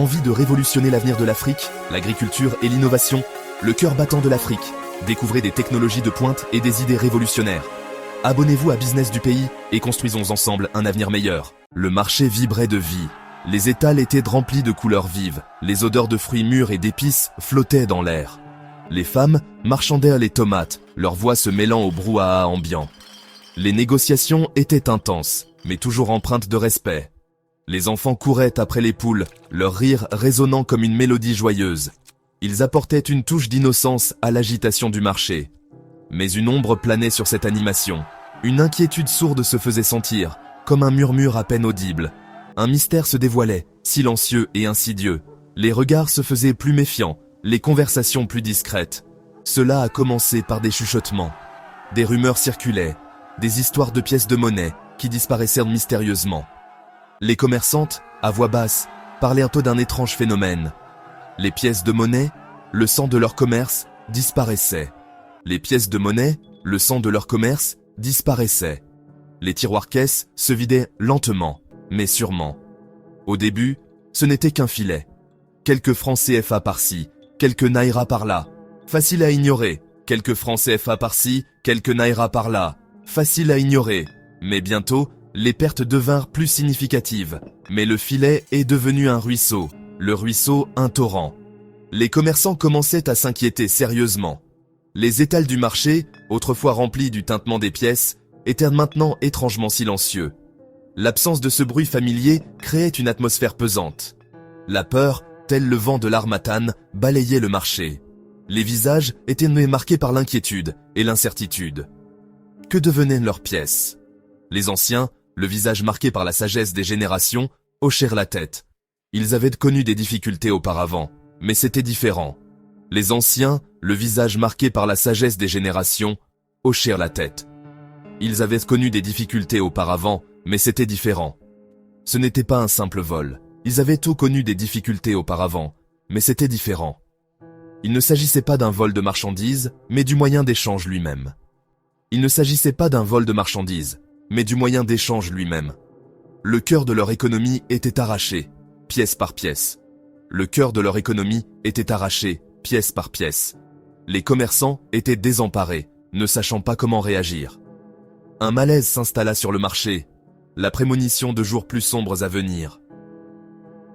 Envie de révolutionner l'avenir de l'Afrique, l'agriculture et l'innovation, le cœur battant de l'Afrique. Découvrez des technologies de pointe et des idées révolutionnaires. Abonnez-vous à Business du pays et construisons ensemble un avenir meilleur. Le marché vibrait de vie. Les étals étaient remplis de couleurs vives. Les odeurs de fruits mûrs et d'épices flottaient dans l'air. Les femmes marchandaient les tomates, leur voix se mêlant au brouhaha ambiant. Les négociations étaient intenses, mais toujours empreintes de respect. Les enfants couraient après les poules, leur rire résonnant comme une mélodie joyeuse. Ils apportaient une touche d'innocence à l'agitation du marché. Mais une ombre planait sur cette animation. Une inquiétude sourde se faisait sentir, comme un murmure à peine audible. Un mystère se dévoilait, silencieux et insidieux. Les regards se faisaient plus méfiants, les conversations plus discrètes. Cela a commencé par des chuchotements. Des rumeurs circulaient, des histoires de pièces de monnaie qui disparaissaient mystérieusement. Les commerçantes, à voix basse, parlaient un peu d'un étrange phénomène. Les pièces de monnaie, le sang de leur commerce, disparaissaient. Les pièces de monnaie, le sang de leur commerce, disparaissaient. Les tiroirs-caisses se vidaient lentement, mais sûrement. Au début, ce n'était qu'un filet. Quelques francs CFA par-ci, quelques naira par-là. Facile à ignorer. Quelques francs CFA par-ci, quelques naira par-là. Facile à ignorer. Mais bientôt, les pertes devinrent plus significatives. Mais le filet est devenu un ruisseau. Le ruisseau, un torrent. Les commerçants commençaient à s'inquiéter sérieusement. Les étals du marché, autrefois remplis du tintement des pièces, étaient maintenant étrangement silencieux. L'absence de ce bruit familier créait une atmosphère pesante. La peur, tel le vent de l'harmattan, balayait le marché. Les visages étaient marqués par l'inquiétude et l'incertitude. Que devenaient leurs pièces? Les anciens, le visage marqué par la sagesse des générations, hochèrent la tête. Ils avaient connu des difficultés auparavant, mais c'était différent. Les anciens, le visage marqué par la sagesse des générations, hochèrent la tête. Ils avaient connu des difficultés auparavant, mais c'était différent. Ce n'était pas un simple vol. Ils avaient tout connu des difficultés auparavant, mais c'était différent. Il ne s'agissait pas d'un vol de marchandises, mais du moyen d'échange lui-même. Il ne s'agissait pas d'un vol de marchandises, mais du moyen d'échange lui-même. Le cœur de leur économie était arraché, pièce par pièce. Le cœur de leur économie était arraché, pièce par pièce. Les commerçants étaient désemparés, ne sachant pas comment réagir. Un malaise s'installa sur le marché, la prémonition de jours plus sombres à venir.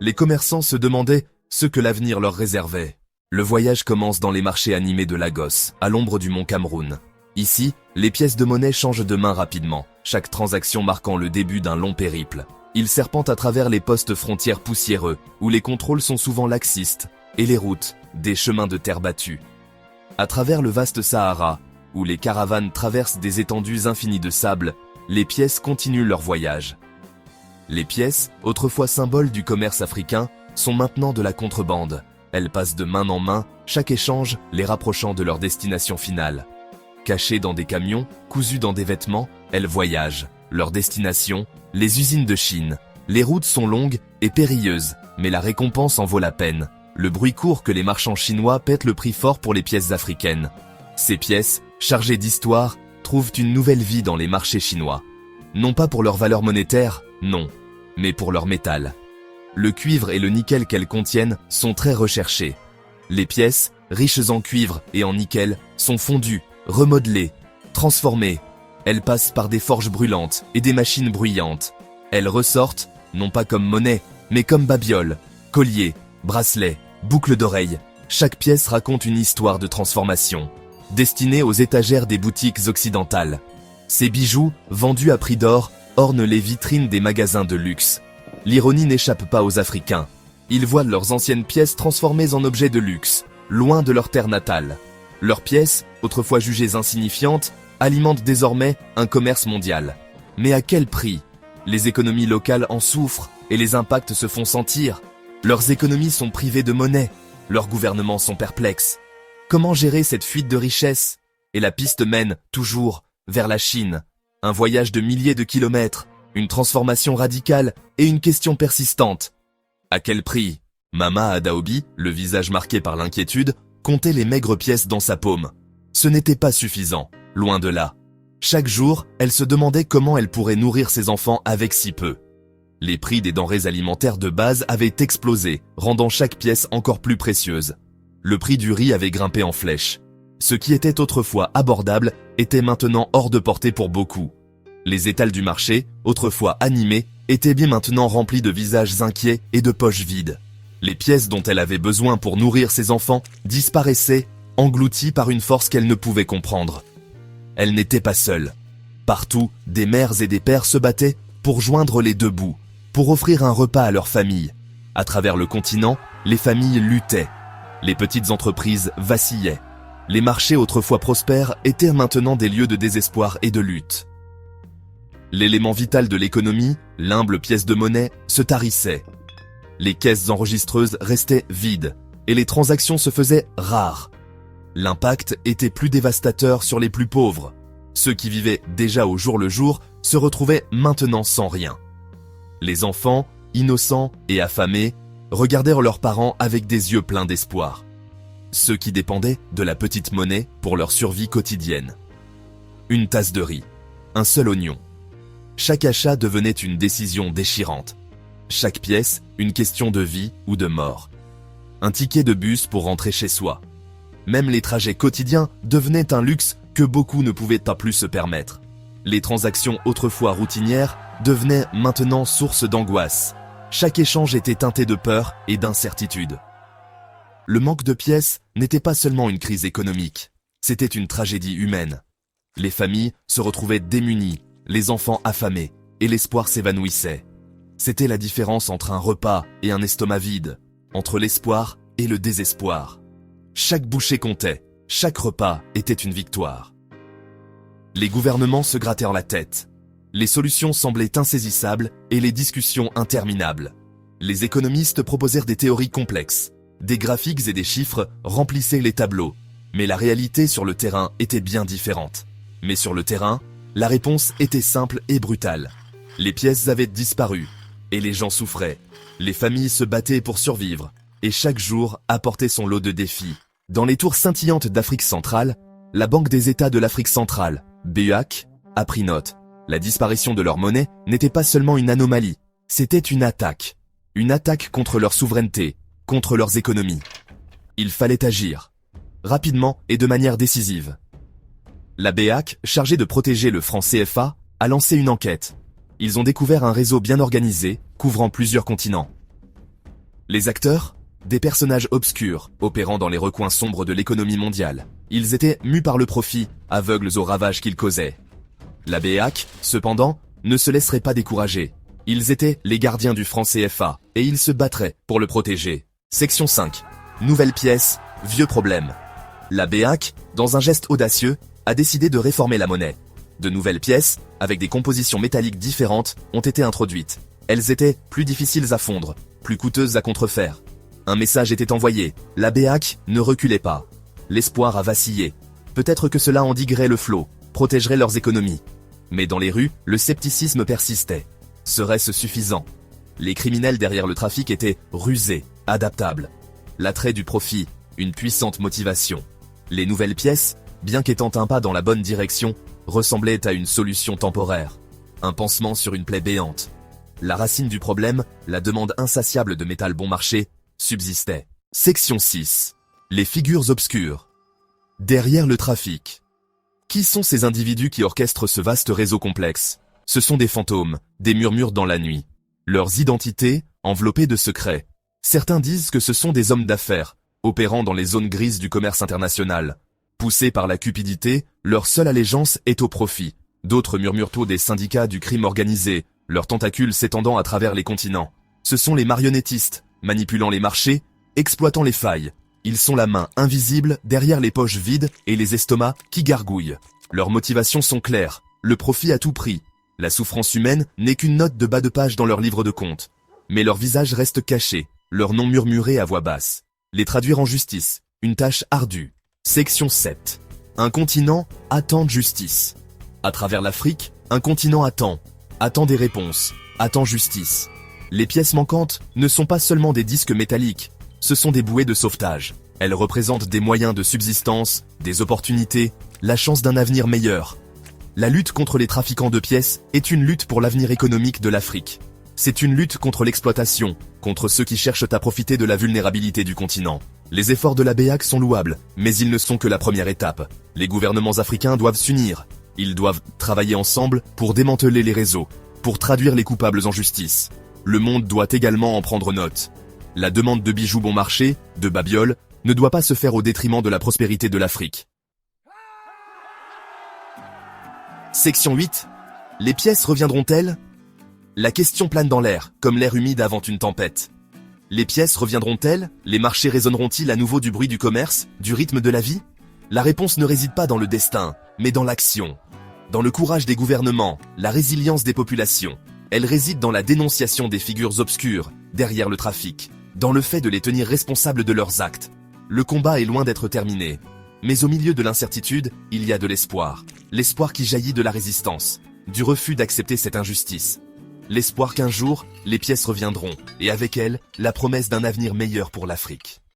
Les commerçants se demandaient ce que l'avenir leur réservait. Le voyage commence dans les marchés animés de Lagos, à l'ombre du mont Cameroun. Ici, les pièces de monnaie changent de main rapidement, chaque transaction marquant le début d'un long périple. Ils serpentent à travers les postes frontières poussiéreux, où les contrôles sont souvent laxistes, et les routes, des chemins de terre battus. À travers le vaste Sahara, où les caravanes traversent des étendues infinies de sable, les pièces continuent leur voyage. Les pièces, autrefois symboles du commerce africain, sont maintenant de la contrebande. Elles passent de main en main, chaque échange les rapprochant de leur destination finale. Cachées dans des camions, cousues dans des vêtements, elles voyagent. Leur destination, les usines de Chine. Les routes sont longues et périlleuses, mais la récompense en vaut la peine. Le bruit court que les marchands chinois pètent le prix fort pour les pièces africaines. Ces pièces, chargées d'histoire, trouvent une nouvelle vie dans les marchés chinois. Non pas pour leur valeur monétaire, non, mais pour leur métal. Le cuivre et le nickel qu'elles contiennent sont très recherchés. Les pièces, riches en cuivre et en nickel, sont fondues, remodelées, transformées. Elles passent par des forges brûlantes et des machines bruyantes. Elles ressortent, non pas comme monnaie, mais comme babioles, colliers, bracelets, boucles d'oreilles. Chaque pièce raconte une histoire de transformation, destinée aux étagères des boutiques occidentales. Ces bijoux, vendus à prix d'or, ornent les vitrines des magasins de luxe. L'ironie n'échappe pas aux Africains. Ils voient leurs anciennes pièces transformées en objets de luxe, loin de leur terre natale. Leurs pièces, autrefois jugées insignifiantes, alimentent désormais un commerce mondial. Mais à quel prix? Les économies locales en souffrent et les impacts se font sentir. Leurs économies sont privées de monnaie. Leurs gouvernements sont perplexes. Comment gérer cette fuite de richesses? Et la piste mène, toujours, vers la Chine. Un voyage de milliers de kilomètres, une transformation radicale et une question persistante. À quel prix? Mama Adaobi, le visage marqué par l'inquiétude, comptait les maigres pièces dans sa paume. Ce n'était pas suffisant, loin de là. Chaque jour, elle se demandait comment elle pourrait nourrir ses enfants avec si peu. Les prix des denrées alimentaires de base avaient explosé, rendant chaque pièce encore plus précieuse. Le prix du riz avait grimpé en flèche. Ce qui était autrefois abordable était maintenant hors de portée pour beaucoup. Les étals du marché, autrefois animés, étaient bien maintenant remplis de visages inquiets et de poches vides. Les pièces dont elle avait besoin pour nourrir ses enfants disparaissaient, englouties par une force qu'elle ne pouvait comprendre. Elle n'était pas seule. Partout, des mères et des pères se battaient pour joindre les deux bouts, pour offrir un repas à leur famille. À travers le continent, les familles luttaient. Les petites entreprises vacillaient. Les marchés autrefois prospères étaient maintenant des lieux de désespoir et de lutte. L'élément vital de l'économie, l'humble pièce de monnaie, se tarissait. Les caisses enregistreuses restaient vides, et les transactions se faisaient rares. L'impact était plus dévastateur sur les plus pauvres. Ceux qui vivaient déjà au jour le jour se retrouvaient maintenant sans rien. Les enfants, innocents et affamés, regardèrent leurs parents avec des yeux pleins d'espoir. Ceux qui dépendaient de la petite monnaie pour leur survie quotidienne. Une tasse de riz, un seul oignon. Chaque achat devenait une décision déchirante. Chaque pièce, une question de vie ou de mort. Un ticket de bus pour rentrer chez soi. Même les trajets quotidiens devenaient un luxe que beaucoup ne pouvaient pas plus se permettre. Les transactions autrefois routinières devenaient maintenant source d'angoisse. Chaque échange était teinté de peur et d'incertitude. Le manque de pièces n'était pas seulement une crise économique, c'était une tragédie humaine. Les familles se retrouvaient démunies, les enfants affamés, et l'espoir s'évanouissait. C'était la différence entre un repas et un estomac vide, entre l'espoir et le désespoir. Chaque bouchée comptait, chaque repas était une victoire. Les gouvernements se grattèrent la tête. Les solutions semblaient insaisissables et les discussions interminables. Les économistes proposèrent des théories complexes. Des graphiques et des chiffres remplissaient les tableaux. Mais la réalité sur le terrain était bien différente. Mais sur le terrain, la réponse était simple et brutale. Les pièces avaient disparu, et les gens souffraient. Les familles se battaient pour survivre, et chaque jour apportait son lot de défis. Dans les tours scintillantes d'Afrique centrale, la Banque des États de l'Afrique centrale, BEAC, a pris note. La disparition de leur monnaie n'était pas seulement une anomalie, c'était une attaque. Une attaque contre leur souveraineté, contre leurs économies. Il fallait agir, rapidement et de manière décisive. La BEAC, chargée de protéger le franc CFA, a lancé une enquête. Ils ont découvert un réseau bien organisé, couvrant plusieurs continents. Les acteurs, des personnages obscurs, opérant dans les recoins sombres de l'économie mondiale. Ils étaient mus par le profit, aveugles aux ravages qu'ils causaient. La BEAC, cependant, ne se laisserait pas décourager. Ils étaient les gardiens du franc CFA, et ils se battraient pour le protéger. Section 5. Nouvelle pièce, vieux problème. La BEAC, dans un geste audacieux, a décidé de réformer la monnaie. De nouvelles pièces, avec des compositions métalliques différentes, ont été introduites. Elles étaient plus difficiles à fondre, plus coûteuses à contrefaire. Un message était envoyé, la BEAC ne reculait pas. L'espoir a vacillé. Peut-être que cela endiguerait le flot, protégerait leurs économies. Mais dans les rues, le scepticisme persistait. Serait-ce suffisant? Les criminels derrière le trafic étaient rusés, adaptables. L'attrait du profit, une puissante motivation. Les nouvelles pièces, bien qu'étant un pas dans la bonne direction, ressemblaient à une solution temporaire. Un pansement sur une plaie béante. La racine du problème, la demande insatiable de métal bon marché, subsistait. Section 6. Les figures obscures. Derrière le trafic. Qui sont ces individus qui orchestrent ce vaste réseau complexe? Ce sont des fantômes, des murmures dans la nuit. Leurs identités, enveloppées de secrets. Certains disent que ce sont des hommes d'affaires, opérant dans les zones grises du commerce international. Poussés par la cupidité, leur seule allégeance est au profit. D'autres murmurent des syndicats du crime organisé, leurs tentacules s'étendant à travers les continents. Ce sont les marionnettistes, manipulant les marchés, exploitant les failles. Ils sont la main invisible derrière les poches vides et les estomacs qui gargouillent. Leurs motivations sont claires, le profit à tout prix. La souffrance humaine n'est qu'une note de bas de page dans leur livre de compte. Mais leur visage reste caché, leur nom murmuré à voix basse. Les traduire en justice, une tâche ardue. Section 7. Un continent attend justice. À travers l'Afrique, un continent attend des réponses, attend justice. Les pièces manquantes ne sont pas seulement des disques métalliques, ce sont des bouées de sauvetage. Elles représentent des moyens de subsistance, des opportunités, la chance d'un avenir meilleur. La lutte contre les trafiquants de pièces est une lutte pour l'avenir économique de l'Afrique. C'est une lutte contre l'exploitation, contre ceux qui cherchent à profiter de la vulnérabilité du continent. Les efforts de la BEAC sont louables, mais ils ne sont que la première étape. Les gouvernements africains doivent s'unir. Ils doivent travailler ensemble pour démanteler les réseaux, pour traduire les coupables en justice. Le monde doit également en prendre note. La demande de bijoux bon marché, de babioles, ne doit pas se faire au détriment de la prospérité de l'Afrique. Section 8. Les pièces reviendront-elles? La question plane dans l'air, comme l'air humide avant une tempête. Les pièces reviendront-elles? Les marchés résonneront-ils à nouveau du bruit du commerce, du rythme de la vie? La réponse ne réside pas dans le destin, mais dans l'action. Dans le courage des gouvernements, la résilience des populations. Elle réside dans la dénonciation des figures obscures, derrière le trafic, dans le fait de les tenir responsables de leurs actes. Le combat est loin d'être terminé. Mais au milieu de l'incertitude, il y a de l'espoir. L'espoir qui jaillit de la résistance, du refus d'accepter cette injustice. L'espoir qu'un jour, les pièces reviendront, et avec elles, la promesse d'un avenir meilleur pour l'Afrique.